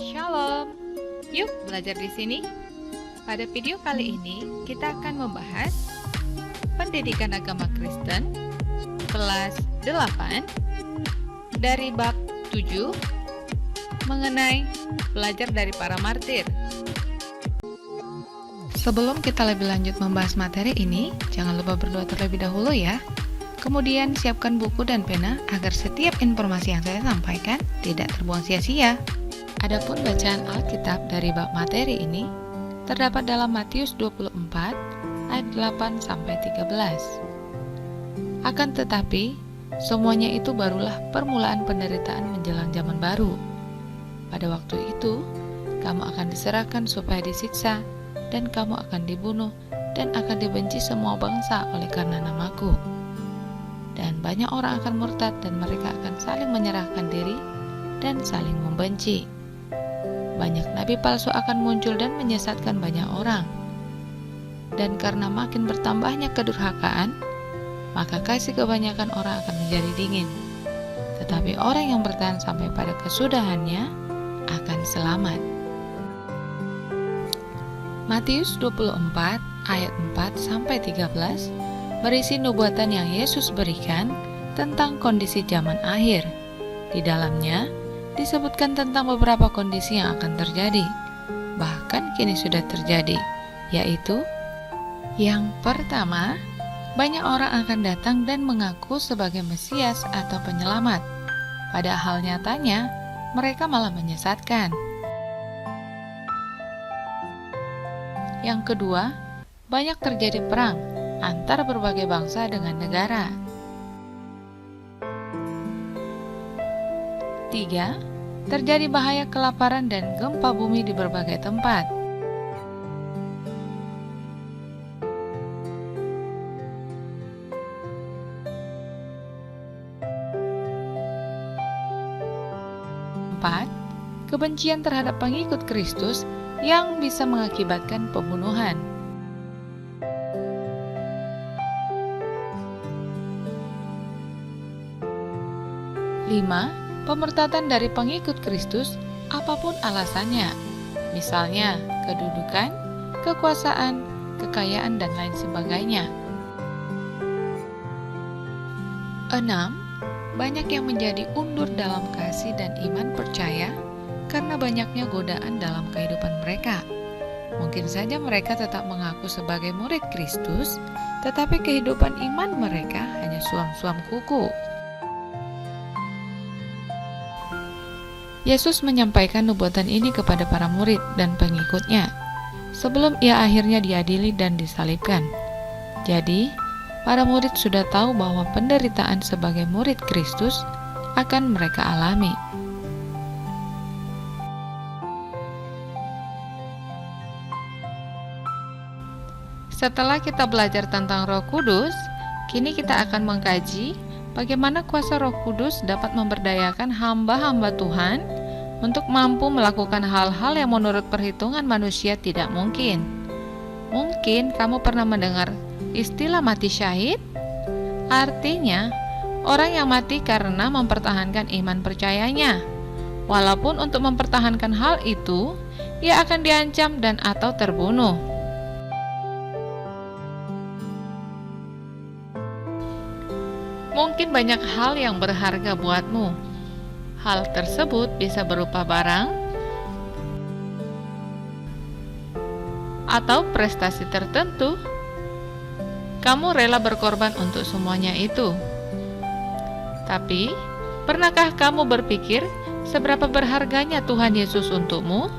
Shalom. Yuk belajar di sini. Pada video kali ini kita akan membahas pendidikan agama Kristen kelas 8 dari bab 7 mengenai belajar dari para martir. Sebelum kita lebih lanjut membahas materi ini, jangan lupa berdoa terlebih dahulu ya. Kemudian siapkan buku dan pena agar setiap informasi yang saya sampaikan tidak terbuang sia-sia. Adapun bacaan Alkitab dari bab materi ini terdapat dalam Matius 24 ayat 8 sampai 13. Akan tetapi, semuanya itu barulah permulaan penderitaan menjelang zaman baru. Pada waktu itu, kamu akan diserahkan supaya disiksa, dan kamu akan dibunuh dan akan dibenci semua bangsa oleh karena namaku. Dan banyak orang akan murtad dan mereka akan saling menyerahkan diri dan saling membenci. Banyak nabi palsu akan muncul dan menyesatkan banyak orang. Dan karena makin bertambahnya kedurhakaan, maka kasih kebanyakan orang akan menjadi dingin. Tetapi orang yang bertahan sampai pada kesudahannya akan selamat. Matius 24 ayat 4 sampai 13 berisi nubuatan yang Yesus berikan tentang kondisi zaman akhir. Di dalamnya disebutkan tentang beberapa kondisi yang akan terjadi, bahkan kini sudah terjadi, yaitu yang pertama, banyak orang akan datang dan mengaku sebagai Mesias atau penyelamat. Padahal nyatanya, mereka malah menyesatkan. Yang kedua, banyak terjadi perang antar berbagai bangsa dengan negara. 3. Terjadi bahaya kelaparan dan gempa bumi di berbagai tempat. 4. Kebencian terhadap pengikut Kristus yang bisa mengakibatkan pembunuhan. 5. Pemurtadan dari pengikut Kristus apapun alasannya, misalnya kedudukan, kekuasaan, kekayaan, dan lain sebagainya. 6. Banyak yang menjadi undur dalam kasih dan iman percaya karena banyaknya godaan dalam kehidupan mereka. Mungkin saja mereka tetap mengaku sebagai murid Kristus, tetapi kehidupan iman mereka hanya suam-suam kuku. Yesus menyampaikan nubuatan ini kepada para murid dan pengikutnya sebelum ia akhirnya diadili dan disalibkan. Jadi, para murid sudah tahu bahwa penderitaan sebagai murid Kristus akan mereka alami. Setelah kita belajar tentang Roh Kudus, kini kita akan mengkaji bagaimana kuasa Roh Kudus dapat memberdayakan hamba-hamba Tuhan untuk mampu melakukan hal-hal yang menurut perhitungan manusia tidak mungkin. Mungkin kamu pernah mendengar istilah mati syahid? Artinya, orang yang mati karena mempertahankan iman percayanya. Walaupun untuk mempertahankan hal itu, ia akan diancam dan atau terbunuh. Mungkin banyak hal yang berharga buatmu. Hal tersebut bisa berupa barang atau prestasi tertentu. Kamu rela berkorban untuk semuanya itu. Tapi, pernahkah kamu berpikir seberapa berharganya Tuhan Yesus untukmu?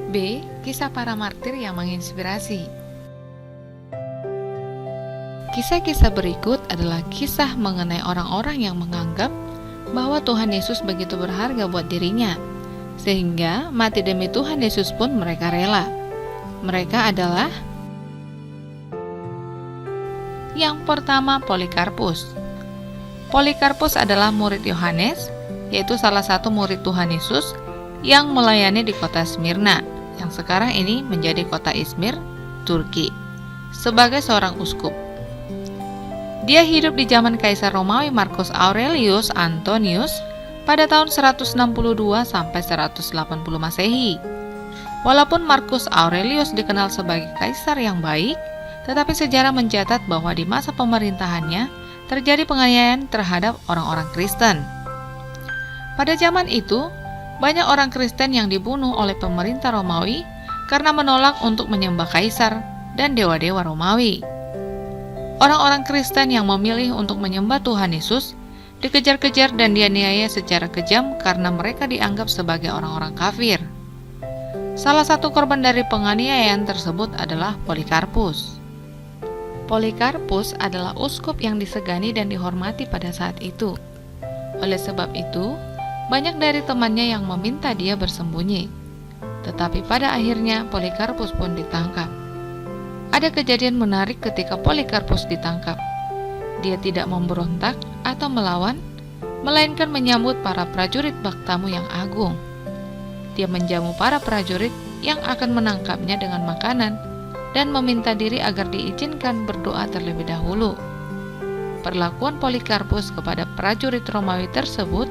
B. Kisah para martir yang menginspirasi. Kisah-kisah berikut adalah kisah mengenai orang-orang yang menganggap bahwa Tuhan Yesus begitu berharga buat dirinya, sehingga mati demi Tuhan Yesus pun mereka rela. Mereka adalah: yang pertama, Polikarpus. Polikarpus adalah murid Yohanes, yaitu salah satu murid Tuhan Yesus yang melayani di kota Smyrna, yang sekarang ini menjadi kota Izmir, Turki, sebagai seorang uskup. Dia hidup di zaman Kaisar Romawi Marcus Aurelius Antonius pada tahun 162 sampai 180 Masehi. Walaupun Marcus Aurelius dikenal sebagai kaisar yang baik, tetapi sejarah mencatat bahwa di masa pemerintahannya terjadi penganiayaan terhadap orang-orang Kristen. Pada zaman itu, banyak orang Kristen yang dibunuh oleh pemerintah Romawi karena menolak untuk menyembah kaisar dan dewa-dewa Romawi. Orang-orang Kristen yang memilih untuk menyembah Tuhan Yesus dikejar-kejar dan dianiaya secara kejam karena mereka dianggap sebagai orang-orang kafir. Salah satu korban dari penganiayaan tersebut adalah Polikarpus. Polikarpus adalah uskup yang disegani dan dihormati pada saat itu. Oleh sebab itu, banyak dari temannya yang meminta dia bersembunyi. Tetapi pada akhirnya Polikarpus pun ditangkap. Ada kejadian menarik ketika Polikarpus ditangkap. Dia tidak memberontak atau melawan, melainkan menyambut para prajurit Baktamu yang agung. Dia menjamu para prajurit yang akan menangkapnya dengan makanan dan meminta diri agar diizinkan berdoa terlebih dahulu. Perlakuan Polikarpus kepada prajurit Romawi tersebut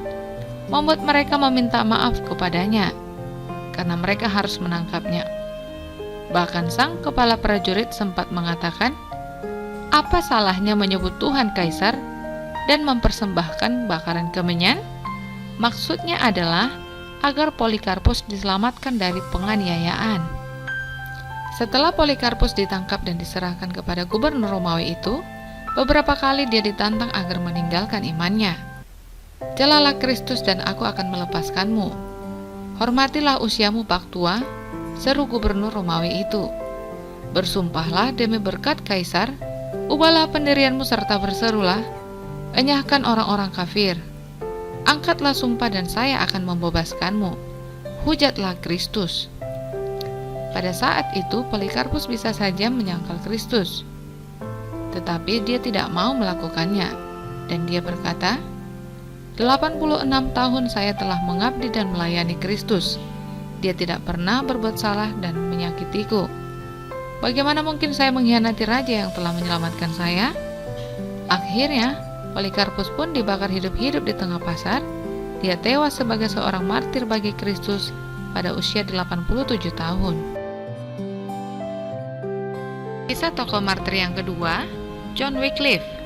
membuat mereka meminta maaf kepadanya, karena mereka harus menangkapnya. Bahkan sang kepala prajurit sempat mengatakan, "Apa salahnya menyebut Tuhan Kaisar dan mempersembahkan bakaran kemenyan?" Maksudnya adalah agar Polikarpus diselamatkan dari penganiayaan. Setelah Polikarpus ditangkap dan diserahkan kepada gubernur Romawi itu, beberapa kali dia ditantang agar meninggalkan imannya. "Jelalah Kristus dan aku akan melepaskanmu. Hormatilah usiamu bak tua," seru gubernur Romawi itu. "Bersumpahlah demi berkat Kaisar, ubahlah pendirianmu serta berserulah, enyahkan orang-orang kafir. Angkatlah sumpah dan saya akan membebaskanmu. Hujatlah Kristus." Pada saat itu Polikarpus bisa saja menyangkal Kristus, tetapi dia tidak mau melakukannya, dan dia berkata, 86 tahun saya telah mengabdi dan melayani Kristus. Dia tidak pernah berbuat salah dan menyakitiku. Bagaimana mungkin saya mengkhianati raja yang telah menyelamatkan saya?" Akhirnya, Polikarpus pun dibakar hidup-hidup di tengah pasar. Dia tewas sebagai seorang martir bagi Kristus pada usia 87 tahun. Kisah tokoh martir yang kedua, John Wycliffe.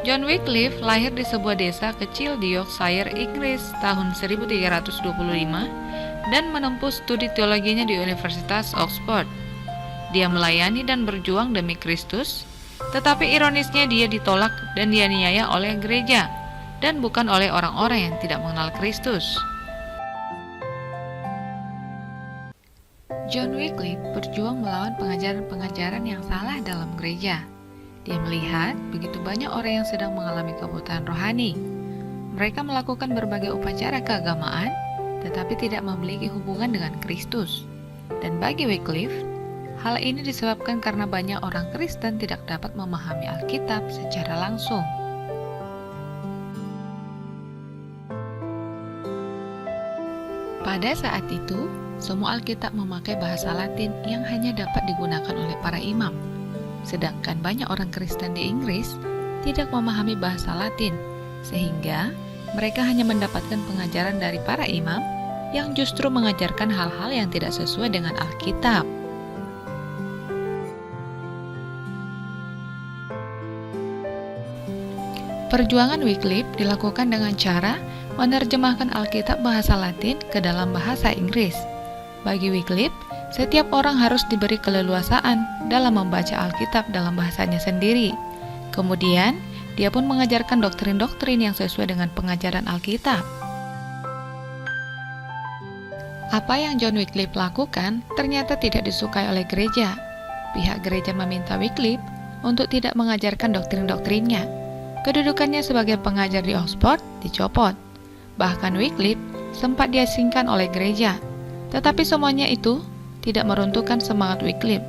John Wycliffe lahir di sebuah desa kecil di Yorkshire, Inggris tahun 1325 dan menempuh studi teologinya di Universitas Oxford. Dia melayani dan berjuang demi Kristus, tetapi ironisnya dia ditolak dan dianiaya oleh gereja dan bukan oleh orang-orang yang tidak mengenal Kristus. John Wycliffe berjuang melawan pengajaran-pengajaran yang salah dalam gereja. Dia melihat begitu banyak orang yang sedang mengalami kebutaan rohani. Mereka melakukan berbagai upacara keagamaan, tetapi tidak memiliki hubungan dengan Kristus. Dan bagi Wycliffe, hal ini disebabkan karena banyak orang Kristen tidak dapat memahami Alkitab secara langsung. Pada saat itu, semua Alkitab memakai bahasa Latin yang hanya dapat digunakan oleh para imam. Sedangkan banyak orang Kristen di Inggris tidak memahami bahasa Latin, sehingga mereka hanya mendapatkan pengajaran dari para imam yang justru mengajarkan hal-hal yang tidak sesuai dengan Alkitab. Perjuangan Wycliffe dilakukan dengan cara menerjemahkan Alkitab bahasa Latin ke dalam bahasa Inggris. Bagi Wycliffe, setiap orang harus diberi keleluasaan dalam membaca Alkitab dalam bahasanya sendiri. Kemudian, dia pun mengajarkan doktrin-doktrin yang sesuai dengan pengajaran Alkitab. Apa yang John Wycliffe lakukan ternyata tidak disukai oleh gereja. Pihak gereja meminta Wycliffe untuk tidak mengajarkan doktrin-doktrinnya. Kedudukannya sebagai pengajar di Oxford dicopot. Bahkan Wycliffe sempat diasingkan oleh gereja. Tetapi semuanya itu tidak meruntuhkan semangat Wycliffe.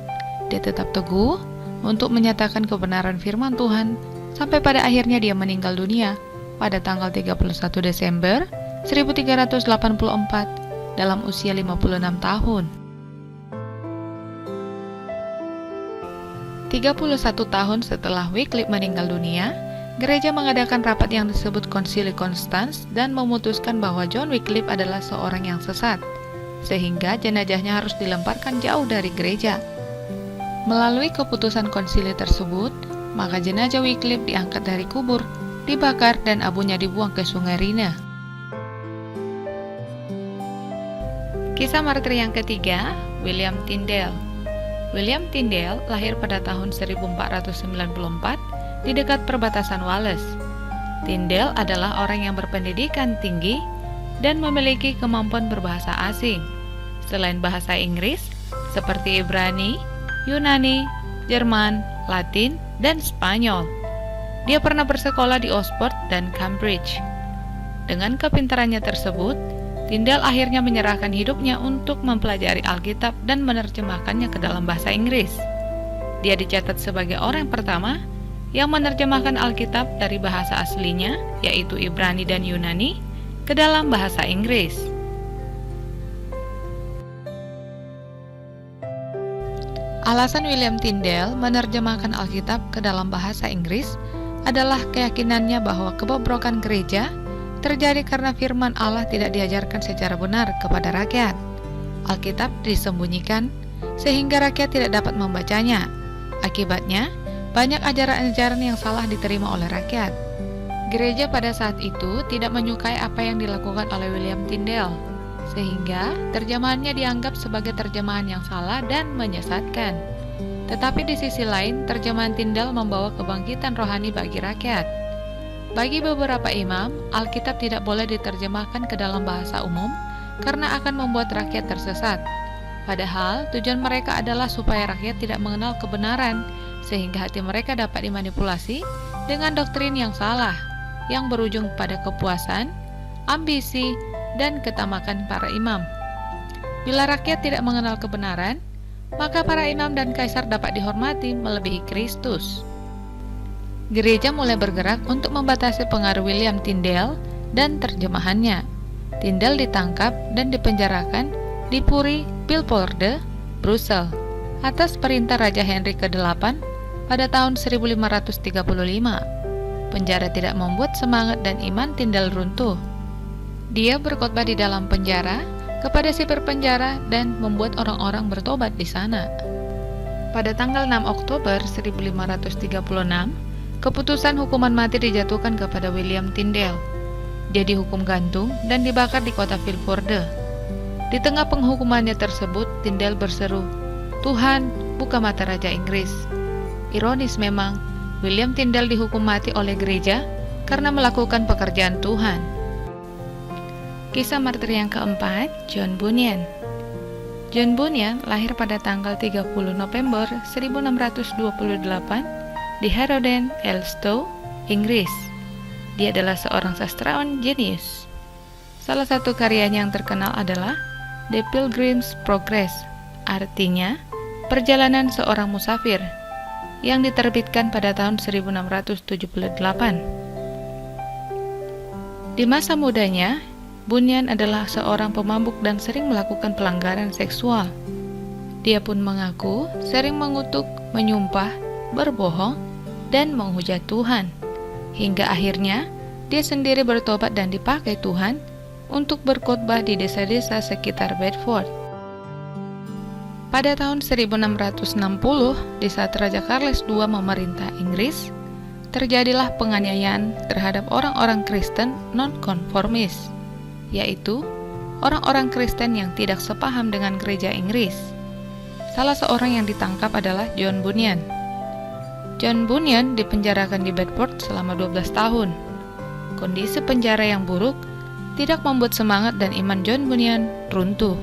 Dia tetap teguh untuk menyatakan kebenaran firman Tuhan sampai pada akhirnya dia meninggal dunia pada tanggal 31 Desember 1384 dalam usia 56 tahun. 31 tahun setelah Wycliffe meninggal dunia, gereja mengadakan rapat yang disebut Konsili Konstans dan memutuskan bahwa John Wycliffe adalah seorang yang sesat, sehingga jenazahnya harus dilemparkan jauh dari gereja. Melalui keputusan konsili tersebut, maka jenazah Wycliffe diangkat dari kubur, dibakar dan abunya dibuang ke Sungai Rhine. Kisah martir yang ketiga, William Tyndale. William Tyndale lahir pada tahun 1494 di dekat perbatasan Wales. Tyndale adalah orang yang berpendidikan tinggi dan memiliki kemampuan berbahasa asing. Selain bahasa Inggris, seperti Ibrani, Yunani, Jerman, Latin, dan Spanyol. Dia pernah bersekolah di Oxford dan Cambridge. Dengan kepintarannya tersebut, Tyndale akhirnya menyerahkan hidupnya untuk mempelajari Alkitab dan menerjemahkannya ke dalam bahasa Inggris. Dia dicatat sebagai orang pertama yang menerjemahkan Alkitab dari bahasa aslinya, yaitu Ibrani dan Yunani, ke dalam bahasa Inggris. Alasan William Tyndale menerjemahkan Alkitab ke dalam bahasa Inggris adalah keyakinannya bahwa kebobrokan gereja terjadi karena firman Allah tidak diajarkan secara benar kepada rakyat. Alkitab disembunyikan sehingga rakyat tidak dapat membacanya. Akibatnya, banyak ajaran-ajaran yang salah diterima oleh rakyat. Gereja pada saat itu tidak menyukai apa yang dilakukan oleh William Tyndale, sehingga terjemahannya dianggap sebagai terjemahan yang salah dan menyesatkan. Tetapi di sisi lain, terjemahan Tyndale membawa kebangkitan rohani bagi rakyat. Bagi beberapa imam, Alkitab tidak boleh diterjemahkan ke dalam bahasa umum karena akan membuat rakyat tersesat. Padahal tujuan mereka adalah supaya rakyat tidak mengenal kebenaran, sehingga hati mereka dapat dimanipulasi dengan doktrin yang salah, yang berujung pada kepuasan, ambisi, dan ketamakan para imam. Bila rakyat tidak mengenal kebenaran, maka para imam dan kaisar dapat dihormati melebihi Kristus. Gereja mulai bergerak untuk membatasi pengaruh William Tyndale dan terjemahannya. Tyndale ditangkap dan dipenjarakan di Puri Vilvoorde, Brussels, atas perintah Raja Henry ke-8 pada tahun 1535. Penjara tidak membuat semangat dan iman Tyndale runtuh. Dia berkhotbah di dalam penjara kepada sipir penjara dan membuat orang-orang bertobat di sana. Pada tanggal 6 Oktober 1536, keputusan hukuman mati dijatuhkan kepada William Tyndale. Dia dihukum gantung dan dibakar di kota Vilvoorde. Di tengah penghukumannya tersebut, Tyndale berseru, "Tuhan, buka mata Raja Inggris." Ironis memang, William Tyndale dihukum mati oleh gereja karena melakukan pekerjaan Tuhan. Kisah martir yang keempat, John Bunyan. John Bunyan lahir pada tanggal 30 November 1628 di Harrowden, Elstow, Inggris. Dia adalah seorang sastrawan jenius. Salah satu karyanya yang terkenal adalah The Pilgrim's Progress, artinya perjalanan seorang musafir, yang diterbitkan pada tahun 1678. Di masa mudanya, Bunyan adalah seorang pemabuk dan sering melakukan pelanggaran seksual. Dia pun mengaku sering mengutuk, menyumpah, berbohong, dan menghujat Tuhan, hingga akhirnya dia sendiri bertobat dan dipakai Tuhan untuk berkhotbah di desa-desa sekitar Bedford. Pada tahun 1660, di saat Raja Charles II memerintah Inggris, terjadilah penganiayaan terhadap orang-orang Kristen non-konformis, yaitu orang-orang Kristen yang tidak sepaham dengan gereja Inggris. Salah seorang yang ditangkap adalah John Bunyan. John Bunyan dipenjarakan di Bedford selama 12 tahun. Kondisi penjara yang buruk tidak membuat semangat dan iman John Bunyan runtuh.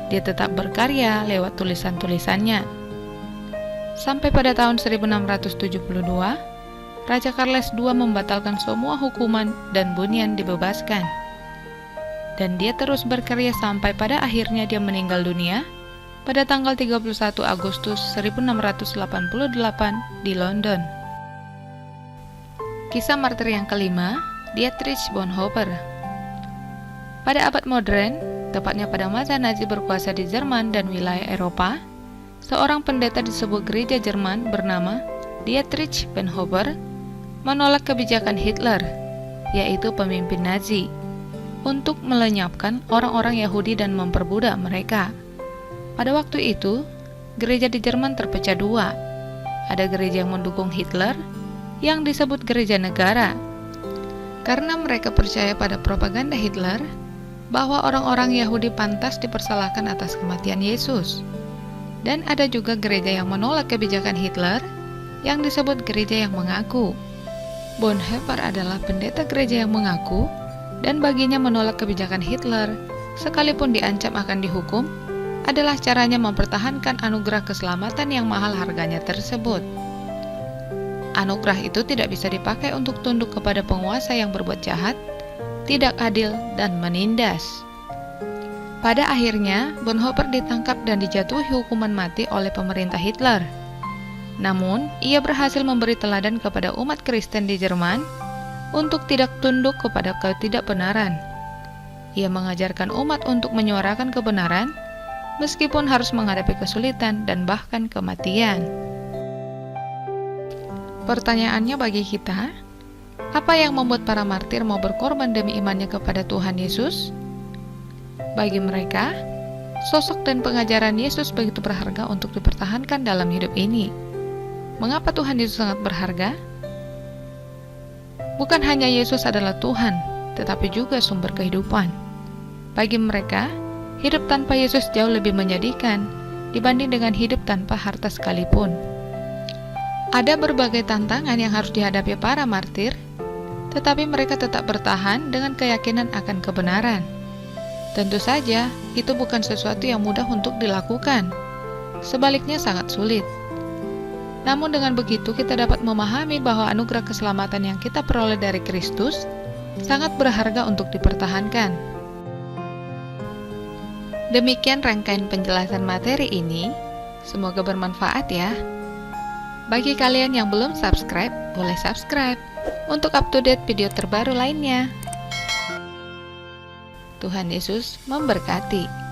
Dia tetap berkarya lewat tulisan-tulisannya. Sampai pada tahun 1672, Raja Charles II membatalkan semua hukuman dan Bunyan dibebaskan. Dan dia terus berkarya sampai pada akhirnya dia meninggal dunia pada tanggal 31 Agustus 1688 di London. Kisah martir yang kelima, Dietrich Bonhoeffer. Pada abad modern, tepatnya pada masa Nazi berkuasa di Jerman dan wilayah Eropa, seorang pendeta di sebuah gereja Jerman bernama Dietrich Bonhoeffer menolak kebijakan Hitler, yaitu pemimpin Nazi, untuk melenyapkan orang-orang Yahudi dan memperbudak mereka. Pada waktu itu, gereja di Jerman terpecah dua. Ada gereja yang mendukung Hitler, yang disebut gereja negara, karena mereka percaya pada propaganda Hitler bahwa orang-orang Yahudi pantas dipersalahkan atas kematian Yesus. Dan ada juga gereja yang menolak kebijakan Hitler, yang disebut gereja yang mengaku. Bonhoeffer adalah pendeta gereja yang mengaku, dan baginya menolak kebijakan Hitler, sekalipun diancam akan dihukum, adalah caranya mempertahankan anugerah keselamatan yang mahal harganya tersebut. Anugerah itu tidak bisa dipakai untuk tunduk kepada penguasa yang berbuat jahat, tidak adil, dan menindas. Pada akhirnya, Bonhoeffer ditangkap dan dijatuhi hukuman mati oleh pemerintah Hitler. Namun, ia berhasil memberi teladan kepada umat Kristen di Jerman untuk tidak tunduk kepada ketidakbenaran. Ia mengajarkan umat untuk menyuarakan kebenaran, meskipun harus menghadapi kesulitan dan bahkan kematian. Pertanyaannya bagi kita, apa yang membuat para martir mau berkorban demi imannya kepada Tuhan Yesus? Bagi mereka, sosok dan pengajaran Yesus begitu berharga untuk dipertahankan dalam hidup ini. Mengapa Tuhan Yesus sangat berharga? Bukan hanya Yesus adalah Tuhan, tetapi juga sumber kehidupan. Bagi mereka, hidup tanpa Yesus jauh lebih menyedihkan dibanding dengan hidup tanpa harta sekalipun. Ada berbagai tantangan yang harus dihadapi para martir, tetapi mereka tetap bertahan dengan keyakinan akan kebenaran. Tentu saja, itu bukan sesuatu yang mudah untuk dilakukan. Sebaliknya sangat sulit. Namun dengan begitu kita dapat memahami bahwa anugerah keselamatan yang kita peroleh dari Kristus sangat berharga untuk dipertahankan. Demikian rangkaian penjelasan materi ini, semoga bermanfaat ya. Bagi kalian yang belum subscribe, boleh subscribe untuk up-to-date video terbaru lainnya. Tuhan Yesus memberkati.